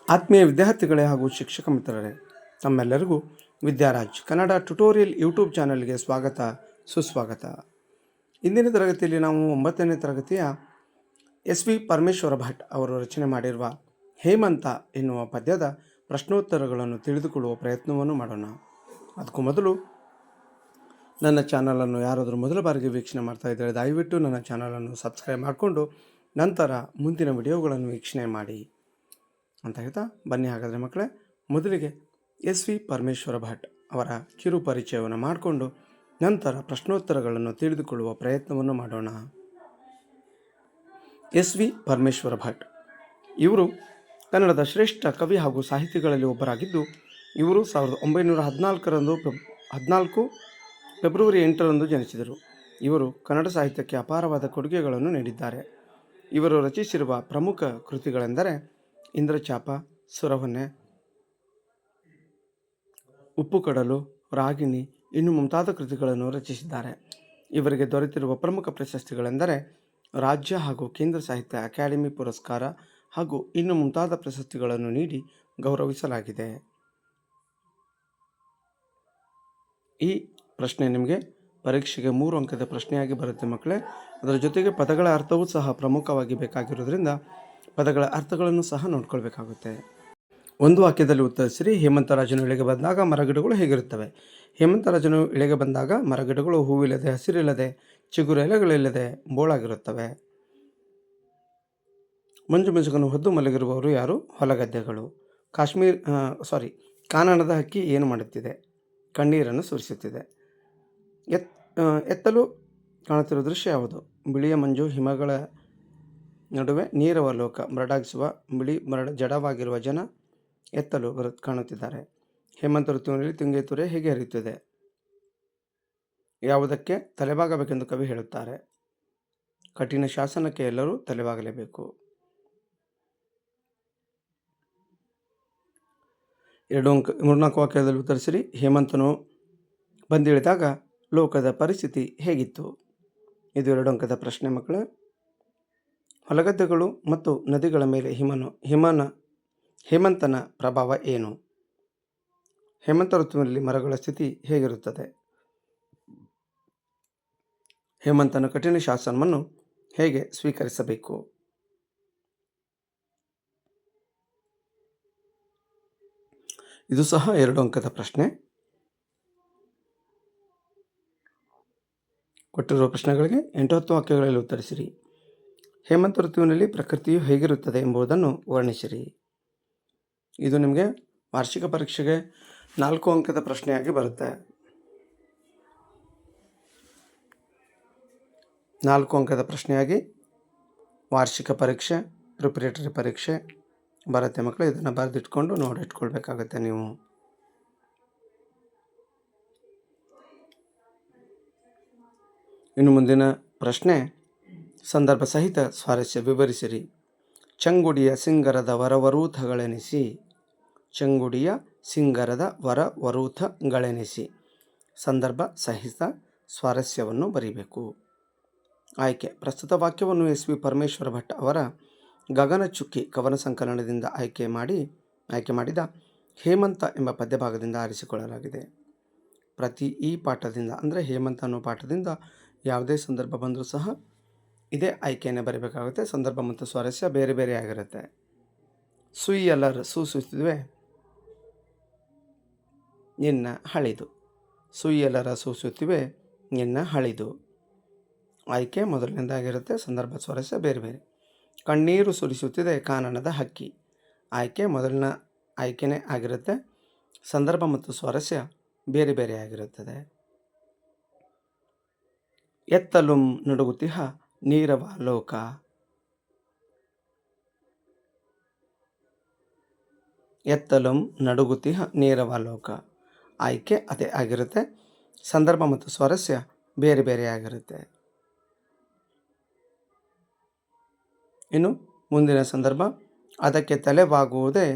ಆತ್ಮೀಯ ವಿದ್ಯಾರ್ಥಿಗಳೇ ಹಾಗೂ ಶಿಕ್ಷಕ ಮಿತ್ರರೇ, ತಮ್ಮೆಲ್ಲರಿಗೂ ವಿದ್ಯಾರಾಜ್ ಕನ್ನಡ ಟ್ಯುಟೋರಿಯಲ್ ಯೂಟ್ಯೂಬ್ ಚಾನಲ್ಗೆ ಸ್ವಾಗತ ಸುಸ್ವಾಗತ. ಇಂದಿನ ತರಗತಿಯಲ್ಲಿ ನಾವು 9ನೇ ತರಗತಿಯ SV ಪರಮೇಶ್ವರ ಭಟ್ ಅವರು ರಚನೆ ಮಾಡಿರುವ ಹೇಮಂತ ಎನ್ನುವ ಪದ್ಯದ ಪ್ರಶ್ನೋತ್ತರಗಳನ್ನು ತಿಳಿದುಕೊಳ್ಳುವ ಪ್ರಯತ್ನವನ್ನು ಮಾಡೋಣ. ಅದಕ್ಕೂ ಮೊದಲು ನನ್ನ ಚಾನಲನ್ನು ಯಾರಾದರೂ ಮೊದಲ ಬಾರಿಗೆ ವೀಕ್ಷಣೆ ಮಾಡ್ತಾ ಇದ್ದರೆ ದಯವಿಟ್ಟು ನನ್ನ ಚಾನಲನ್ನು ಸಬ್ಸ್ಕ್ರೈಬ್ ಮಾಡಿಕೊಂಡು ನಂತರ ಮುಂದಿನ ವಿಡಿಯೋಗಳನ್ನು ವೀಕ್ಷಣೆ ಮಾಡಿ ಅಂತ ಹೇಳ್ತಾ, ಬನ್ನಿ ಹಾಗಾದರೆ ಮಕ್ಕಳೇ, ಮೊದಲಿಗೆ SV ಪರಮೇಶ್ವರ ಭಟ್ ಅವರ ಕಿರು ಪರಿಚಯವನ್ನು ಮಾಡಿಕೊಂಡು ನಂತರ ಪ್ರಶ್ನೋತ್ತರಗಳನ್ನು ತಿಳಿದುಕೊಳ್ಳುವ ಪ್ರಯತ್ನವನ್ನು ಮಾಡೋಣ. SV ಪರಮೇಶ್ವರ ಭಟ್ ಇವರು ಕನ್ನಡದ ಶ್ರೇಷ್ಠ ಕವಿ ಹಾಗೂ ಸಾಹಿತಿಗಳಲ್ಲಿ ಒಬ್ಬರಾಗಿದ್ದು, ಇವರು 1914 ಫೆಬ್ರವರಿ 8ರಂದು ಜನಿಸಿದರು. ಇವರು ಕನ್ನಡ ಸಾಹಿತ್ಯಕ್ಕೆ ಅಪಾರವಾದ ಕೊಡುಗೆಗಳನ್ನು ನೀಡಿದ್ದಾರೆ. ಇವರು ರಚಿಸಿರುವ ಪ್ರಮುಖ ಕೃತಿಗಳೆಂದರೆ ಇಂದ್ರಚಾಪ, ಸುರಹೊನ್ನೆ, ಉಪ್ಪುಕಡಲು, ರಾಗಿಣಿ ಇನ್ನು ಮುಂತಾದ ಕೃತಿಗಳನ್ನು ರಚಿಸಿದ್ದಾರೆ. ಇವರಿಗೆ ದೊರೆತಿರುವ ಪ್ರಮುಖ ಪ್ರಶಸ್ತಿಗಳೆಂದರೆ ರಾಜ್ಯ ಹಾಗೂ ಕೇಂದ್ರ ಸಾಹಿತ್ಯ ಅಕಾಡೆಮಿ ಪುರಸ್ಕಾರ ಹಾಗೂ ಇನ್ನು ಮುಂತಾದ ಪ್ರಶಸ್ತಿಗಳನ್ನು ನೀಡಿ ಗೌರವಿಸಲಾಗಿದೆ. ಈ ಪ್ರಶ್ನೆ ನಿಮಗೆ ಪರೀಕ್ಷೆಗೆ 3 ಅಂಕದ ಪ್ರಶ್ನೆಯಾಗಿ ಬರುತ್ತೆ ಮಕ್ಕಳೇ. ಅದರ ಜೊತೆಗೆ ಪದಗಳ ಅರ್ಥವೂ ಸಹ ಪ್ರಮುಖವಾಗಿ ಬೇಕಾಗಿರೋದ್ರಿಂದ ಪದಗಳ ಅರ್ಥಗಳನ್ನು ಸಹ ನೋಡ್ಕೊಳ್ಬೇಕಾಗುತ್ತೆ. ಒಂದು ವಾಕ್ಯದಲ್ಲಿ ಉತ್ತರಿಸಿರಿ. ಹೇಮಂತರಾಜನು ಇಳೆಗೆ ಬಂದಾಗ ಮರಗಿಡಗಳು ಹೇಗಿರುತ್ತವೆ? ಹೇಮಂತರಾಜನು ಇಳೆಗೆ ಬಂದಾಗ ಮರಗಿಡಗಳು ಹೂವಿಲ್ಲದೆ, ಹಸಿರಿಲ್ಲದೆ, ಚಿಗುರು ಎಲೆಗಳಿಲ್ಲದೆ ಬೋಳಾಗಿರುತ್ತವೆ. ಮಂಜು ಮೆಸುಗನ್ನು ಹೊದ್ದು ಮಲಗಿರುವವರು ಯಾರು? ಹೊಲಗದ್ದೆಗಳು. ಕಾನನದ ಹಕ್ಕಿ ಏನು ಮಾಡುತ್ತಿದೆ? ಕಣ್ಣೀರನ್ನು ಸುರಿಸುತ್ತಿದೆ. ಎತ್ತಲು ಕಾಣುತ್ತಿರುವ ದೃಶ್ಯ ಯಾವುದು? ಬಿಳಿಯ ಮಂಜು, ಹಿಮಗಳ ನಡುವೆ ನೀರವ ಲೋಕ, ಮರಡಾಗಿಸುವ ಬಿಳಿ ಜಡವಾಗಿರುವ ಜನ ಎತ್ತಲು ಕಾಣುತ್ತಿದ್ದಾರೆ. ಹೇಮಂತ ಋತುವಿನಲ್ಲಿ ತುಂಗೆ ತುರೆ ಹೇಗೆ ಹರಿಯುತ್ತದೆ? ಯಾವುದಕ್ಕೆ ತಲೆಬಾಗಬೇಕೆಂದು ಕವಿ ಹೇಳುತ್ತಾರೆ? ಕಠಿಣ ಶಾಸನಕ್ಕೆ ಎಲ್ಲರೂ ತಲೆಬಾಗಲೇಬೇಕು. 3-4 ವಾಕ್ಯದಲ್ಲಿ ಉತ್ತರಿಸಿರಿ. ಹೇಮಂತನು ಬಂದಿಳಿದಾಗ ಲೋಕದ ಪರಿಸ್ಥಿತಿ ಹೇಗಿತ್ತು? ಇದು 2 ಅಂಕದ ಪ್ರಶ್ನೆ ಮಕ್ಕಳೇ. ಹೊಲಗದ್ದೆಗಳು ಮತ್ತು ನದಿಗಳ ಮೇಲೆ ಹೇಮಂತನ ಪ್ರಭಾವ ಏನು? ಹೇಮಂತ ಋತುವಿನಲ್ಲಿ ಮರಗಳ ಸ್ಥಿತಿ ಹೇಗಿರುತ್ತದೆ? ಹೇಮಂತನ ಕಠಿಣ ಶಾಸನವನ್ನು ಹೇಗೆ ಸ್ವೀಕರಿಸಬೇಕು? ಇದು ಸಹ 2 ಅಂಕದ ಪ್ರಶ್ನೆ. ಕೊಟ್ಟಿರುವ ಪ್ರಶ್ನೆಗಳಿಗೆ 8-10 ವಾಕ್ಯಗಳಲ್ಲಿ ಉತ್ತರಿಸಿರಿ. ಹೇಮಂತ ಋತುವಿನಲ್ಲಿ ಪ್ರಕೃತಿಯು ಹೇಗಿರುತ್ತದೆ ಎಂಬುದನ್ನು ವರ್ಣಿಸಿರಿ. ಇದು ನಿಮಗೆ ವಾರ್ಷಿಕ ಪರೀಕ್ಷೆಗೆ 4 ಅಂಕದ ಪ್ರಶ್ನೆಯಾಗಿ ಬರುತ್ತೆ. 4 ಅಂಕದ ಪ್ರಶ್ನೆಯಾಗಿ ವಾರ್ಷಿಕ ಪರೀಕ್ಷೆ, ಪ್ರಿಪರೇಟರಿ ಪರೀಕ್ಷೆ ಬರುತ್ತೆ ಮಕ್ಕಳು. ಇದನ್ನು ಬರೆದಿಟ್ಕೊಂಡು ನೋಡಿಟ್ಕೊಳ್ಬೇಕಾಗತ್ತೆ ನೀವು. ಇನ್ನು ಮುಂದಿನ ಪ್ರಶ್ನೆ, ಸಂದರ್ಭ ಸಹಿತ ಸ್ವಾರಸ್ಯ ವಿವರಿಸಿರಿ. ಚಂಗುಡಿಯ ಸಿಂಗರದ ವರವರೂಥಗಳೆನಿಸಿ. ಚಂಗುಡಿಯ ಸಿಂಗರದ ವರವರೂಥಗಳೆನಿಸಿ. ಸಂದರ್ಭ ಸಹಿತ ಸ್ವಾರಸ್ಯವನ್ನು ಬರೀಬೇಕು. ಆಯ್ಕೆ: ಪ್ರಸ್ತುತ ವಾಕ್ಯವನ್ನು SV ಪರಮೇಶ್ವರ ಭಟ್ ಅವರ ಗಗನಚುಕ್ಕಿ ಕವನ ಸಂಕಲನದಿಂದ ಆಯ್ಕೆ ಮಾಡಿದ ಹೇಮಂತ ಎಂಬ ಪದ್ಯಭಾಗದಿಂದ ಆರಿಸಿಕೊಳ್ಳಲಾಗಿದೆ. ಈ ಪಾಠದಿಂದ ಅಂದರೆ ಹೇಮಂತ ಅನ್ನೋ ಪಾಠದಿಂದ ಯಾವುದೇ ಸಂದರ್ಭ ಬಂದರೂ ಸಹ ಇದೇ ಆಯ್ಕೆಯನ್ನು ಬರೀಬೇಕಾಗುತ್ತೆ. ಸಂದರ್ಭ ಮತ್ತು ಸ್ವಾರಸ್ಯ ಬೇರೆ ಬೇರೆ ಆಗಿರುತ್ತೆ. ಸುಯ್ಯಲರ್ ಸೂಸುತ್ತಿವೆ ನಿನ್ನ ಹಳಿದು. ಸುಯ್ಯಲರ ಸೂಸುತ್ತಿವೆ ನಿನ್ನ ಹಳಿದು. ಆಯ್ಕೆ ಮೊದಲನೇದಾಗಿರುತ್ತೆ. ಸಂದರ್ಭ ಸ್ವಾರಸ್ಯ ಬೇರೆ ಬೇರೆ. ಕಣ್ಣೀರು ಸುರಿಸುತ್ತಿದೆ ಕಾನನದ ಹಕ್ಕಿ. ಆಯ್ಕೆ ಮೊದಲಿನ ಆಯ್ಕೆನೇ ಆಗಿರುತ್ತೆ. ಸಂದರ್ಭ ಮತ್ತು ಸ್ವಾರಸ್ಯ ಬೇರೆ ಬೇರೆ ಆಗಿರುತ್ತದೆ. ಎತ್ತಲುಂ ನಡುಗುತಿಹ ನೀರವ ಲೋಕ. ಎತ್ತಲುಂ ನಡುಗುತಿಹ ನೀರವ ಲೋಕ. ಆಯ್ಕೆ ಅದೇ ಆಗಿರುತ್ತೆ. ಸಂದರ್ಭ ಮತ್ತು ಸ್ವಾರಸ್ಯ ಬೇರೆ ಬೇರೆ ಆಗಿರುತ್ತೆ. ಇನ್ನು ಮುಂದಿನ ಸಂದರ್ಭ, ಅದಕ್ಕೆ ತಲೆಬಾಗುವುದೇ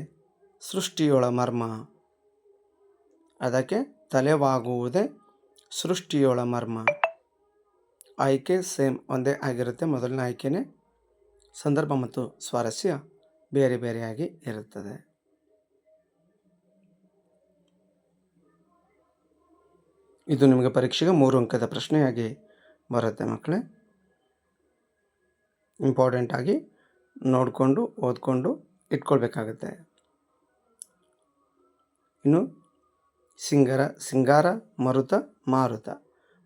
ಸೃಷ್ಟಿಯೊಳ ಮರ್ಮ. ಅದಕ್ಕೆ ತಲೆಬಾಗುವುದೇ ಸೃಷ್ಟಿಯೊಳ ಮರ್ಮ. ಆಯ್ಕೆ ಸೇಮ್ ಒಂದೇ ಆಗಿರುತ್ತೆ. ಮೊದಲನೇ ಆಯ್ಕೆನೇ. ಸಂದರ್ಭ ಮತ್ತು ಸ್ವಾರಸ್ಯ ಬೇರೆ ಬೇರೆಯಾಗಿ ಇರುತ್ತದೆ. ಇದು ನಿಮಗೆ ಪರೀಕ್ಷೆಗೆ 3 ಅಂಕದ ಪ್ರಶ್ನೆಯಾಗಿ ಬರುತ್ತೆ ಮಕ್ಕಳೇ. ಇಂಪಾರ್ಟೆಂಟ್ ಆಗಿ ನೋಡಿಕೊಂಡು ಓದ್ಕೊಂಡು ಇಟ್ಕೊಳ್ಬೇಕಾಗುತ್ತೆ. ಇನ್ನು ಸಿಂಗಾರ ಮರುತ ಮಾರುತ,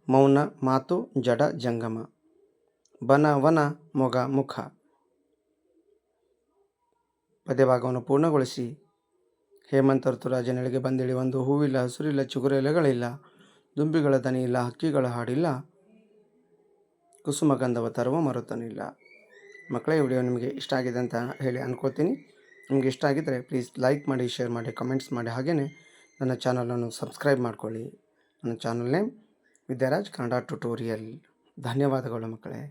ಮೌನ ಮಾತು ಜಡ ಜಂಗಮ, ಬನ ವನ ಮೊಗ ಮುಖ. ಪದ್ಯಭಾಗವನ್ನು ಪೂರ್ಣಗೊಳಿಸಿ. ಹೇಮಂತ ಋತುರಾಜನೆಳೆಗೆ ಬಂದಿಳಿ ಒಂದು ಹೂವಿಲ್ಲ, ಹಸುರಿಲ್ಲ, ಚಿಗುರು ಎಲೆಗಳಿಲ್ಲ, ದುಂಬಿಗಳ ದನಿ ಇಲ್ಲ, ಹಕ್ಕಿಗಳ ಹಾಡಿಲ್ಲ, ಕುಸುಮ ಗಂಧವ ತರುವ ಮರುತನಿಲ್ಲ. ಮಕ್ಕಳೇ, ವಿಡಿಯೋ ನಿಮಗೆ ಇಷ್ಟ ಆಗಿದೆ ಅಂತ ಹೇಳಿ ಅನ್ಕೋತೀನಿ. ನಿಮಗೆ ಇಷ್ಟ ಆಗಿದ್ದರೆ ಪ್ಲೀಸ್ ಲೈಕ್ ಮಾಡಿ, ಶೇರ್ ಮಾಡಿ, ಕಮೆಂಟ್ಸ್ ಮಾಡಿ. ಹಾಗೆಯೇ ನನ್ನ ಚಾನಲನ್ನು ಸಬ್ಸ್ಕ್ರೈಬ್ ಮಾಡ್ಕೊಳ್ಳಿ. ನನ್ನ ಚಾನಲ್ ನೇಮ್ ವಿದ್ಯಾರಾಜ್ ಕನ್ನಡ ಟ್ಯುಟೋರಿಯಲ್. ಧನ್ಯವಾದಗಳು ಮಕ್ಕಳೇ.